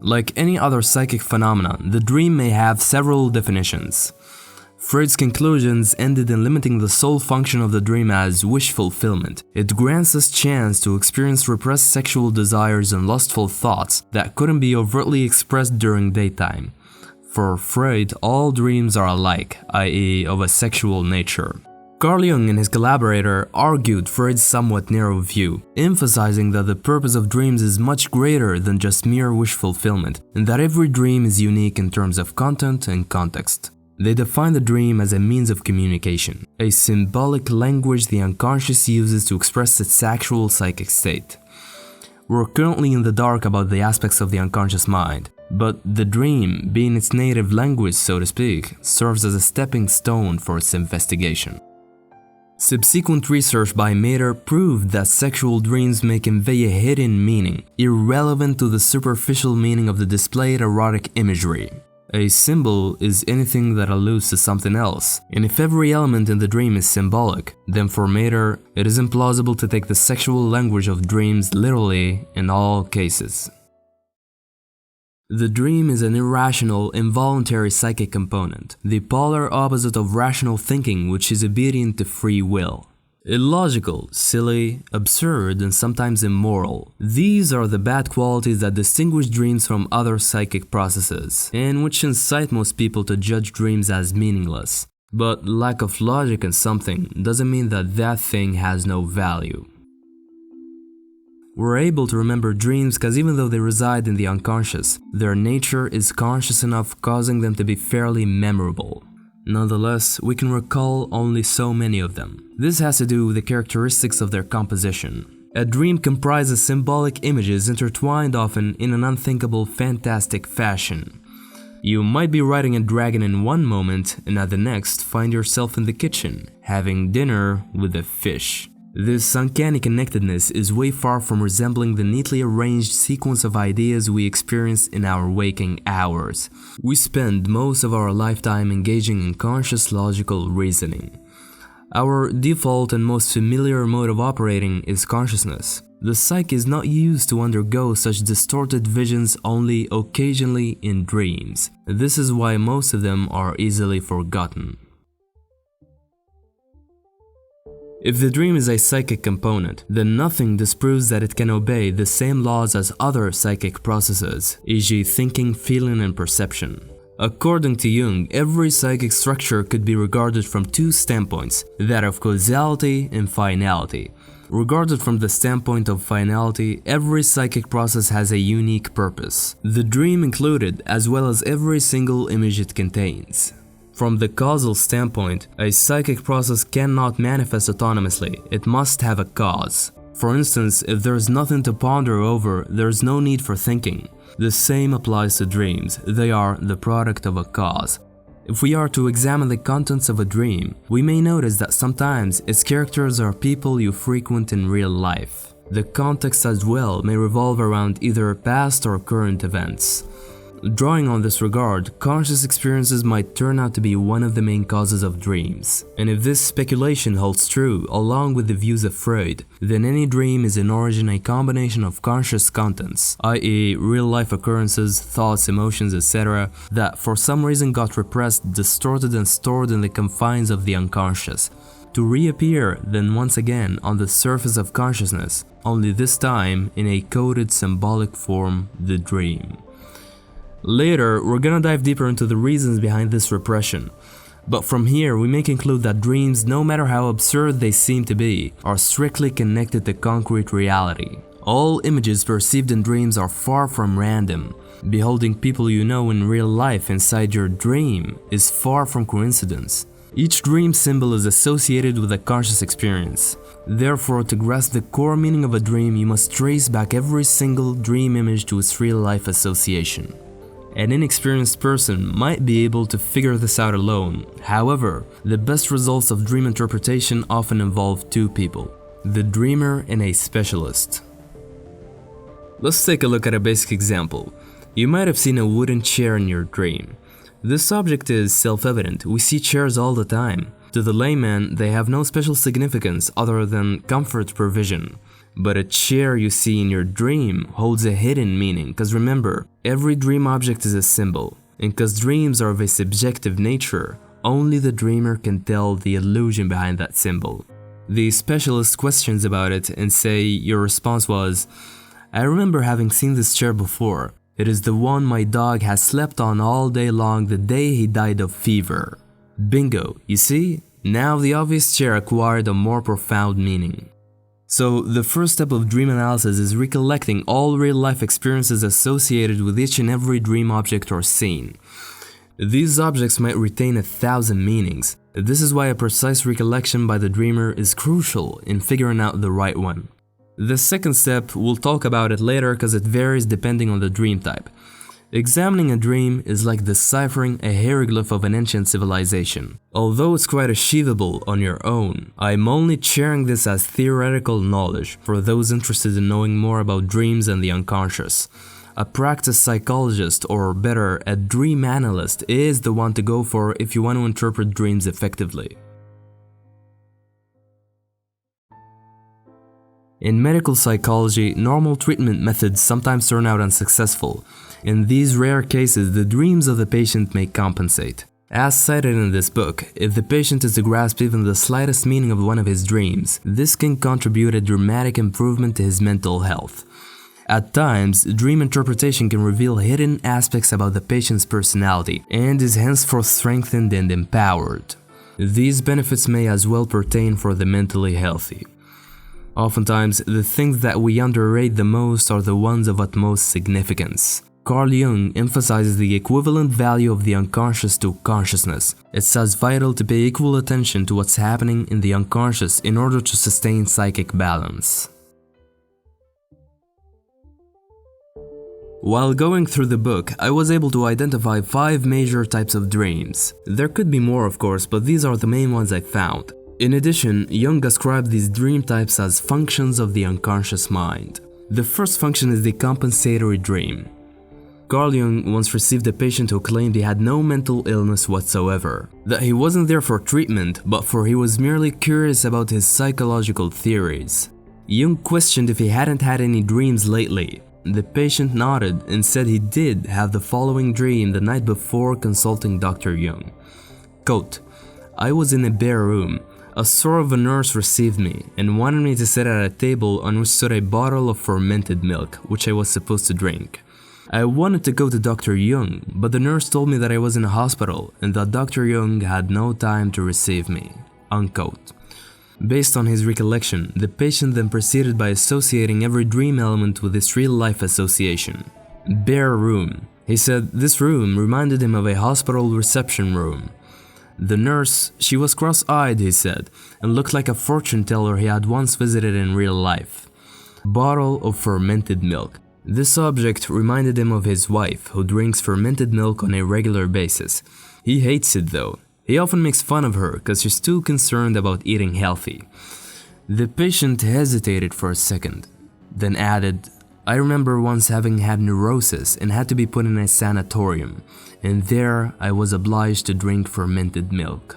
Like any other psychic phenomenon, the dream may have several definitions. Freud's conclusions ended in limiting the sole function of the dream as wish fulfillment. It grants us chance to experience repressed sexual desires and lustful thoughts that couldn't be overtly expressed during daytime. For Freud, all dreams are alike, i.e. of a sexual nature. Carl Jung and his collaborator argued Freud's somewhat narrow view, emphasizing that the purpose of dreams is much greater than just mere wish fulfillment, and that every dream is unique in terms of content and context. They define the dream as a means of communication, a symbolic language the unconscious uses to express its actual psychic state. We're currently in the dark about the aspects of the unconscious mind, but the dream, being its native language so to speak, serves as a stepping stone for its investigation. Subsequent research by Mater proved that sexual dreams may convey a hidden meaning, irrelevant to the superficial meaning of the displayed erotic imagery. A symbol is anything that alludes to something else, and if every element in the dream is symbolic, then for Mater, it is implausible to take the sexual language of dreams literally in all cases. The dream is an irrational, involuntary psychic component, the polar opposite of rational thinking, which is obedient to free will. Illogical, silly, absurd, and sometimes immoral. These are the bad qualities that distinguish dreams from other psychic processes, and which incite most people to judge dreams as meaningless. But lack of logic in something doesn't mean that that thing has no value. We're able to remember dreams because even though they reside in the unconscious, their nature is conscious enough, causing them to be fairly memorable. Nonetheless, we can recall only so many of them. This has to do with the characteristics of their composition. A dream comprises symbolic images intertwined often in an unthinkable, fantastic fashion. You might be riding a dragon in one moment and at the next find yourself in the kitchen, having dinner with a fish. This uncanny connectedness is way far from resembling the neatly arranged sequence of ideas we experience in our waking hours. We spend most of our lifetime engaging in conscious logical reasoning. Our default and most familiar mode of operating is consciousness. The psyche is not used to undergo such distorted visions only occasionally in dreams. This is why most of them are easily forgotten. If the dream is a psychic component, then nothing disproves that it can obey the same laws as other psychic processes, e.g. thinking, feeling, and perception. According to Jung, every psychic structure could be regarded from two standpoints, that of causality and finality. Regarded from the standpoint of finality, every psychic process has a unique purpose, the dream included, as well as every single image it contains. From the causal standpoint, a psychic process cannot manifest autonomously, it must have a cause. For instance, if there is nothing to ponder over, there is no need for thinking. The same applies to dreams, they are the product of a cause. If we are to examine the contents of a dream, we may notice that sometimes its characters are people you frequent in real life. The context as well may revolve around either past or current events. Drawing on this regard, conscious experiences might turn out to be one of the main causes of dreams. And if this speculation holds true, along with the views of Freud, then any dream is in origin a combination of conscious contents, i.e. real-life occurrences, thoughts, emotions, etc., that for some reason got repressed, distorted, and stored in the confines of the unconscious, to reappear then once again on the surface of consciousness, only this time in a coded symbolic form, the dream. Later, we're gonna dive deeper into the reasons behind this repression. But from here, we may conclude that dreams, no matter how absurd they seem to be, are strictly connected to concrete reality. All images perceived in dreams are far from random. Beholding people you know in real life inside your dream is far from coincidence. Each dream symbol is associated with a conscious experience. Therefore, to grasp the core meaning of a dream, you must trace back every single dream image to its real-life association. An inexperienced person might be able to figure this out alone. However, the best results of dream interpretation often involve two people, the dreamer and a specialist. Let's take a look at a basic example. You might have seen a wooden chair in your dream. This object is self-evident, we see chairs all the time. To the layman, they have no special significance other than comfort provision. But a chair you see in your dream holds a hidden meaning, because remember, every dream object is a symbol, and because dreams are of a subjective nature, only the dreamer can tell the illusion behind that symbol. The specialist questions about it and say your response was, "I remember having seen this chair before. It is the one my dog has slept on all day long the day he died of fever." Bingo, you see? Now the obvious chair acquired a more profound meaning. So the first step of dream analysis is recollecting all real-life experiences associated with each and every dream object or scene. These objects might retain 1,000 meanings. This is why a precise recollection by the dreamer is crucial in figuring out the right one. The second step, we'll talk about it later because it varies depending on the dream type. Examining a dream is like deciphering a hieroglyph of an ancient civilization. Although it's quite achievable on your own, I'm only sharing this as theoretical knowledge for those interested in knowing more about dreams and the unconscious. A practiced psychologist, or better, a dream analyst, is the one to go for if you want to interpret dreams effectively. In medical psychology, normal treatment methods sometimes turn out unsuccessful. In these rare cases, the dreams of the patient may compensate. As cited in this book, if the patient is to grasp even the slightest meaning of one of his dreams, this can contribute a dramatic improvement to his mental health. At times, dream interpretation can reveal hidden aspects about the patient's personality and is henceforth strengthened and empowered. These benefits may as well pertain for the mentally healthy. Oftentimes, the things that we underrate the most are the ones of utmost significance. Carl Jung emphasizes the equivalent value of the unconscious to consciousness. It's as vital to pay equal attention to what's happening in the unconscious in order to sustain psychic balance. While going through the book, I was able to identify 5 major types of dreams. There could be more, of course, but these are the main ones I found. In addition, Jung ascribed these dream types as functions of the unconscious mind. The first function is the compensatory dream. Carl Jung once received a patient who claimed he had no mental illness whatsoever, that he wasn't there for treatment, but for he was merely curious about his psychological theories. Jung questioned if he hadn't had any dreams lately. The patient nodded and said he did have the following dream the night before consulting Dr. Jung. Quote, "I was in a bare room. A sort of a nurse received me and wanted me to sit at a table on which stood a bottle of fermented milk, which I was supposed to drink. I wanted to go to Dr. Jung, but the nurse told me that I was in a hospital and that Dr. Jung had no time to receive me." Unquote. Based on his recollection, the patient then proceeded by associating every dream element with this real-life association. Bare room. He said this room reminded him of a hospital reception room. The nurse, she was cross-eyed, he said, and looked like a fortune teller he had once visited in real life. Bottle of fermented milk. This object reminded him of his wife, who drinks fermented milk on a regular basis. He hates it though. He often makes fun of her because she's too concerned about eating healthy. The patient hesitated for a second, then added, "I remember once having had neurosis and had to be put in a sanatorium, and there I was obliged to drink fermented milk."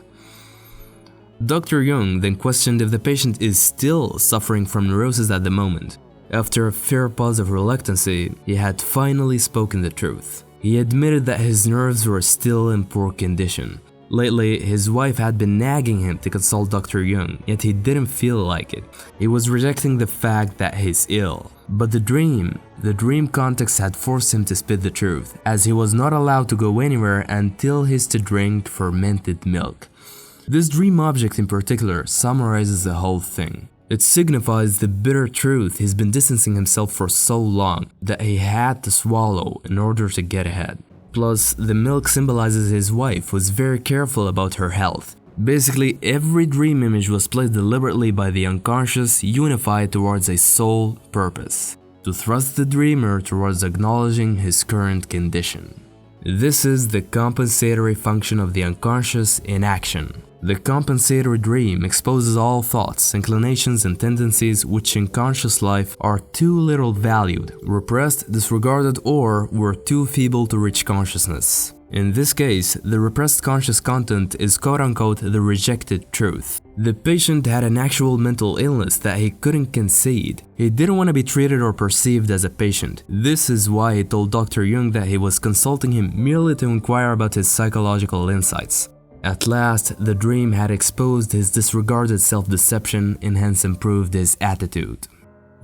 Dr. Jung then questioned if the patient is still suffering from neurosis at the moment. After a fair pause of reluctancy, he had finally spoken the truth. He admitted that his nerves were still in poor condition. Lately, his wife had been nagging him to consult Dr. Jung, yet he didn't feel like it. He was rejecting the fact that he's ill. But the dream context had forced him to spit the truth, as he was not allowed to go anywhere until he's to drink fermented milk. This dream object in particular summarizes the whole thing. It signifies the bitter truth he's been distancing himself for so long that he had to swallow in order to get ahead. Plus, the milk symbolizes his wife who was very careful about her health. Basically, every dream image was placed deliberately by the unconscious, unified towards a sole purpose: to thrust the dreamer towards acknowledging his current condition. This is the compensatory function of the unconscious in action. The compensatory dream exposes all thoughts, inclinations, and tendencies which in conscious life are too little valued, repressed, disregarded, or were too feeble to reach consciousness. In this case, the repressed conscious content is quote-unquote the rejected truth. The patient had an actual mental illness that he couldn't concede. He didn't want to be treated or perceived as a patient. This is why he told Dr. Jung that he was consulting him merely to inquire about his psychological insights. At last, the dream had exposed his disregarded self-deception and hence improved his attitude.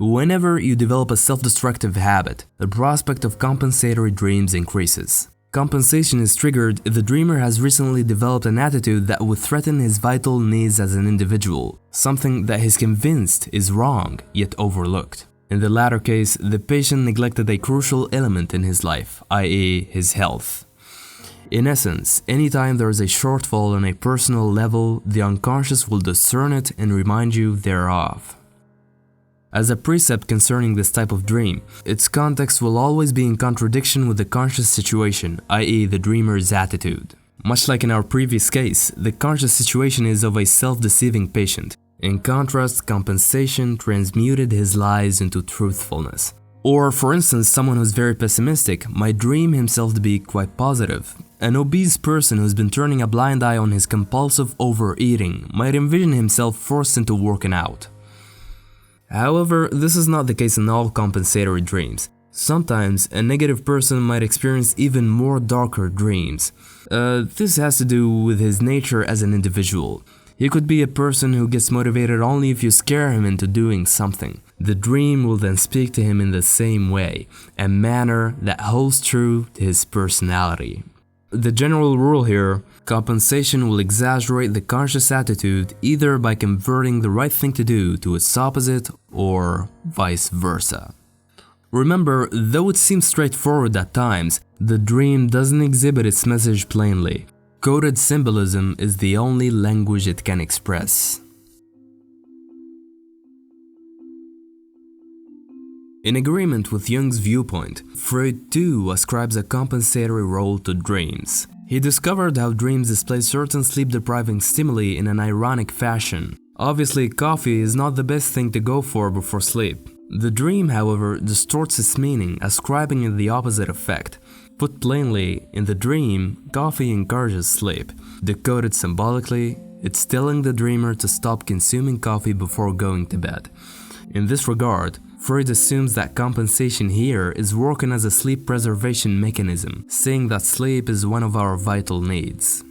Whenever you develop a self-destructive habit, the prospect of compensatory dreams increases. Compensation is triggered if the dreamer has recently developed an attitude that would threaten his vital needs as an individual, something that he's convinced is wrong yet overlooked. In the latter case, the patient neglected a crucial element in his life, i.e., his health. In essence, anytime there is a shortfall on a personal level, the unconscious will discern it and remind you thereof. As a precept concerning this type of dream, its context will always be in contradiction with the conscious situation, i.e. the dreamer's attitude. Much like in our previous case, the conscious situation is of a self-deceiving patient. In contrast, compensation transmuted his lies into truthfulness. Or, for instance, someone who's very pessimistic might dream himself to be quite positive. An obese person who's been turning a blind eye on his compulsive overeating might envision himself forced into working out. However, this is not the case in all compensatory dreams. Sometimes, a negative person might experience even more darker dreams. This has to do with his nature as an individual. He could be a person who gets motivated only if you scare him into doing something. The dream will then speak to him in the same way, a manner that holds true to his personality. The general rule here, compensation will exaggerate the conscious attitude either by converting the right thing to do to its opposite or vice versa. Remember, though it seems straightforward at times, the dream doesn't exhibit its message plainly. Coded symbolism is the only language it can express. In agreement with Jung's viewpoint, Freud too ascribes a compensatory role to dreams. He discovered how dreams display certain sleep-depriving stimuli in an ironic fashion. Obviously, coffee is not the best thing to go for before sleep. The dream, however, distorts its meaning, ascribing it the opposite effect. Put plainly, in the dream, coffee encourages sleep. Decoded symbolically, it's telling the dreamer to stop consuming coffee before going to bed. In this regard, Freud assumes that compensation here is working as a sleep preservation mechanism, saying that sleep is one of our vital needs.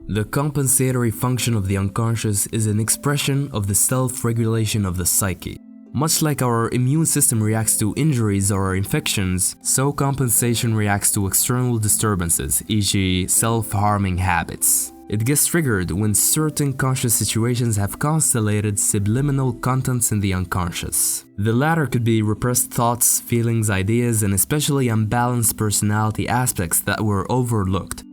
The compensatory function of the unconscious is an expression of the self-regulation of the psyche. Much like our immune system reacts to injuries or infections, so compensation reacts to external disturbances, e.g. self-harming habits. It gets triggered when certain conscious situations have constellated subliminal contents in the unconscious. The latter could be repressed thoughts, feelings, ideas, and especially unbalanced personality aspects that were overlooked.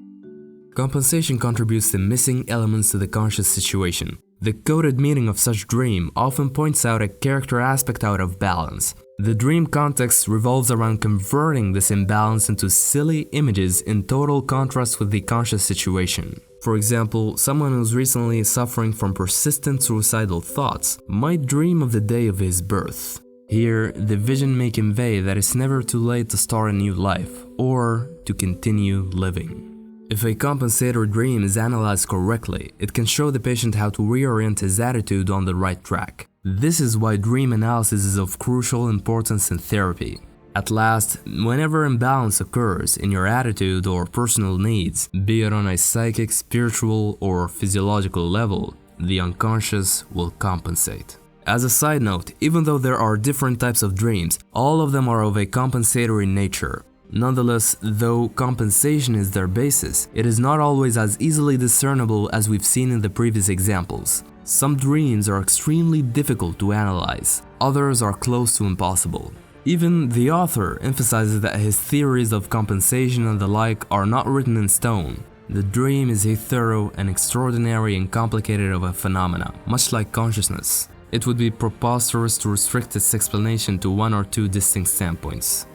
Compensation contributes to missing elements to the conscious situation. The coded meaning of such dream often points out a character aspect out of balance. The dream context revolves around converting this imbalance into silly images in total contrast with the conscious situation. For example, someone who's recently suffering from persistent suicidal thoughts might dream of the day of his birth. Here, the vision may convey that it's never too late to start a new life or to continue living. If a compensatory dream is analyzed correctly, it can show the patient how to reorient his attitude on the right track. This is why dream analysis is of crucial importance in therapy. At last, whenever imbalance occurs in your attitude or personal needs, be it on a psychic, spiritual, or physiological level, the unconscious will compensate. As a side note, even though there are different types of dreams, all of them are of a compensatory nature. Nonetheless, though compensation is their basis, it is not always as easily discernible as we've seen in the previous examples. Some dreams are extremely difficult to analyze, others are close to impossible. Even the author emphasizes that his theories of compensation and the like are not written in stone. The dream is a thorough and extraordinary and complicated of a phenomena, much like consciousness. It would be preposterous to restrict its explanation to one or two distinct standpoints.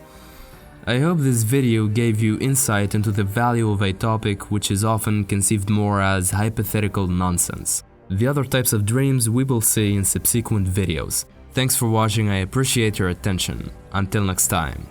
I hope this video gave you insight into the value of a topic which is often conceived more as hypothetical nonsense. The other types of dreams we will see in subsequent videos. Thanks for watching, I appreciate your attention. Until next time.